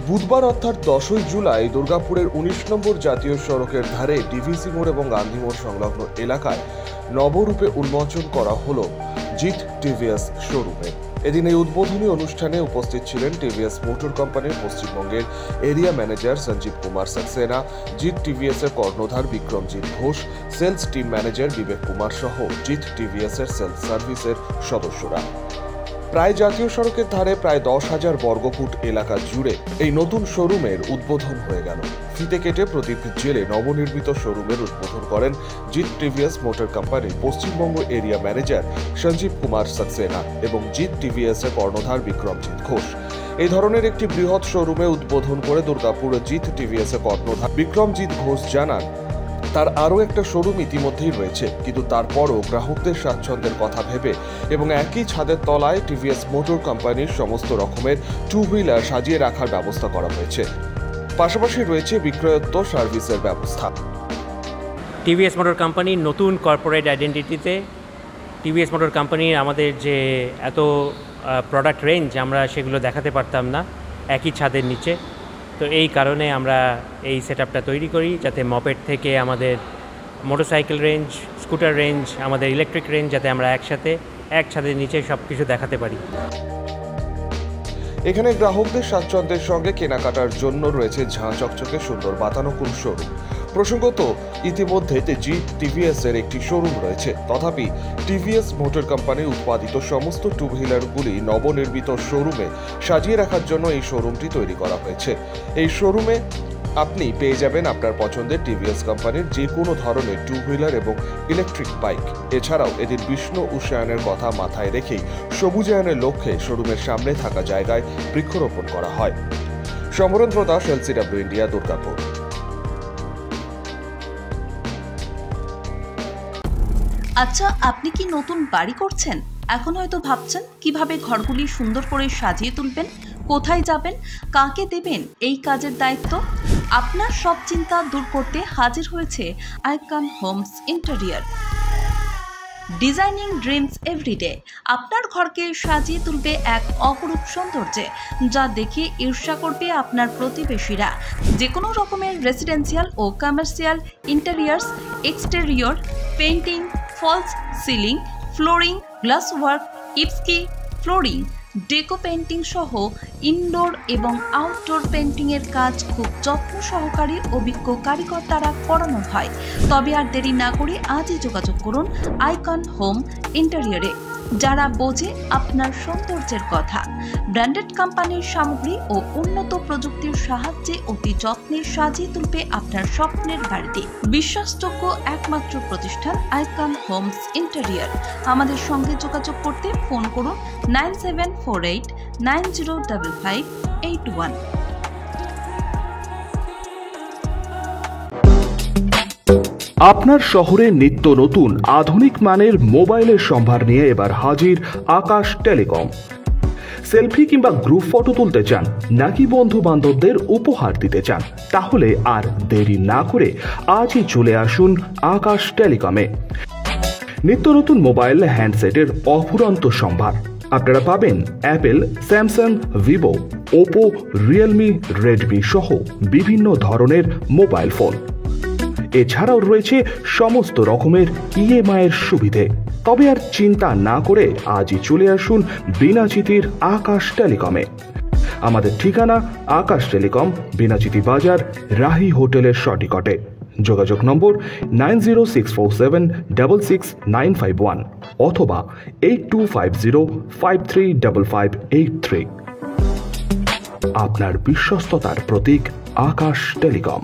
বুধবার অর্থাৎ 10ই জুলাই দুর্গাপুরের 19 নম্বর জাতীয় সড়কের ধারে ডিভিসি মোড় এবং গান্ধী মোড় সংলগ্ন এলাকায় নবরূপে উন্মোচন করা হলো জিত টিভিএস শোরুমে। এদিন এই উদ্বোধনী অনুষ্ঠানে উপস্থিত ছিলেন টিভিএস মোটর কোম্পানির পশ্চিমবঙ্গের এরিয়া ম্যানেজার সঞ্জীব কুমার সাক্সেনা, জিত টিভিএস এর কর্ণধার Bikramjit Ghosh, sales team manager Bibek Kumar সহ জিত টিভিএস এর সেলস সার্ভিসের সদস্যরা। প্রায় জাতীয় সড়কের ধারে প্রায় 10,000 বর্গফুট এলাকা জুড়ে এই নতুন শোরুমের উদ্বোধন হয়ে গেল। ফিতে কেটে প্রদীপ জেলে নবনির্মিত শোরুমের উদ্বোধন করেন জিত টিভিএস মোটর কোম্পানির পশ্চিমবঙ্গ এরিয়া ম্যানেজার সঞ্জীব কুমার সাক্সেনা এবং জিত টিভিএস এর কর্ণধার বিক্রমজিৎ ঘোষ। এই ধরনের একটি বৃহৎ শোরুমে উদ্বোধন করে দুর্গাপুর জিত টিভিএস এর কর্ণধার বিক্রমজিৎ ঘোষ জানান, তার আরও একটা শোরুম ইতিমধ্যেই রয়েছে, কিন্তু তারপরও গ্রাহকদের স্বাচ্ছন্দ্যের কথা ভেবে এবং একই ছাদের তলায় টিভিএস মোটর কোম্পানির সমস্ত রকমের টু হুইলার সাজিয়ে রাখার ব্যবস্থা করা হয়েছে। পাশাপাশি রয়েছে বিক্রয়োত্ত সার্ভিসের ব্যবস্থা। টিভিএস মোটর কোম্পানির নতুন কর্পোরেট আইডেন্টিটিতে টিভিএস মোটর কোম্পানির আমাদের যে এত প্রোডাক্ট রেঞ্জ আমরা সেগুলো দেখাতে পারতাম না একই ছাদের নিচে। তো এই কারণে আমরা এই সেটআপটা তৈরি করি, যাতে মপেড থেকে আমাদের মোটরসাইকেল রেঞ্জ, স্কুটার রেঞ্জ, আমাদের ইলেকট্রিক রেঞ্জ, যাতে আমরা একসাথে এক ছাদের নিচে সব কিছু দেখাতে পারি। এখানে গ্রাহকদের স্বাচ্ছন্দ্যের সঙ্গে কেনাকাটার জন্য রয়েছে ঝাঁ চকচকে সুন্দর বাতানুকূল শোরুম। প্রসঙ্গত, ইতিমধ্যে জিত টিভিএস এর একটি শোরুম রয়েছে, তথাপি টিভিএস মোটর কোম্পানির উৎপাদিত সমস্ত টু হুইলারগুলি নবনির্মিত শোরুমে সাজিয়ে রাখার জন্য এই শোরুমটি তৈরি করা হয়েছে। এই শোরুমে আপনি পেয়ে যাবেন আপনার পছন্দের টিভিএস কোম্পানির যে কোনো ধরনের টু হুইলার এবং ইলেকট্রিক বাইক। এছাড়াও এদিন বিশ্ব উষ্ণায়নের কথা মাথায় রেখেই সবুজায়নের লক্ষ্যে শোরুমের সামনে থাকা জায়গায় বৃক্ষরোপণ করা হয়। Samarendra Das, LCW India, Durgapur. আচ্ছা, আপনি কি নতুন বাড়ি করছেন? এখন হয়তো ভাবছেন কিভাবে ঘরগুলি সুন্দর করে সাজিয়ে তুলবেন, কোথায় যাবেন, কাকে দেবেন এই কাজের দায়িত্ব। আপনার সব চিন্তা দূর করতে হাজির হয়েছে Icon Homes Interior. Designing dreams everyday আপনার ঘরকে সাজিয়ে তুলবে এক অপরূপ সৌন্দর্যে, যা দেখে ঈর্ষা করবে আপনার প্রতিবেশীরা। যে কোনো রকমের রেসিডেন্সিয়াল ও commercial interiors, exterior, painting, false ceiling, flooring, glass work, ইপস্কি ফ্লোরিং, ডেকো পেইন্টিং সহ ইনডোর এবং আউটডোর পেইন্টিং এর কাজ খুব যত্ন সহকারে অভিজ্ঞ কারিগর দ্বারা করানো হয়। তবে আর দেরি না করে আজই যোগাযোগ করুন আইকন হোম ইন্টেরিয়রে, যারা বোঝে আপনার সৌন্দর্যের কথা। ব্র্যান্ডেড কোম্পানির সামগ্রী ও উন্নত প্রযুক্তির সাহায্যে অতি যত্নে সাজিয়ে তুলবে আপনার স্বপ্নের বাড়িতে। বিশ্বাসযোগ্য একমাত্র প্রতিষ্ঠান আইকন হোমস ইন্টেরিয়র। আমাদের সঙ্গে যোগাযোগ করতে ফোন করুন 9748905581। আপনার শহরে নিত্য নতুন আধুনিক মানের মোবাইলের সম্ভার নিয়ে এবার হাজির আকাশ টেলিকম। সেলফি কিংবা গ্রুপ ফটো তুলতে চান, নাকি বন্ধু বান্ধবদের উপহার দিতে চান? তাহলে আর দেরি না করে আজই চলে আসুন আকাশ টেলিকমে। নিত্য নতুন মোবাইল হ্যান্ডসেটের অফুরন্ত সম্ভার। আপনারা পাবেন Apple, Samsung, Vivo, Oppo, Realme, Redmi সহ বিভিন্ন ধরনের মোবাইল ফোন। এছাড়াও রয়েছে সমস্ত রকমের EMI এর সুবিধে। তবে আর চিন্তা না করে আজই চলে আসুন বিনাচিতির আকাশ টেলিকমে। আমাদের ঠিকানা আকাশ টেলিকম, বিনাচিতি বাজার, রাহি হোটেলের সটিকটে। যোগাযোগ নম্বর 9064766951 অথবা 8250535583। আপনার বিশ্বস্ততার প্রতীক আকাশ টেলিকম।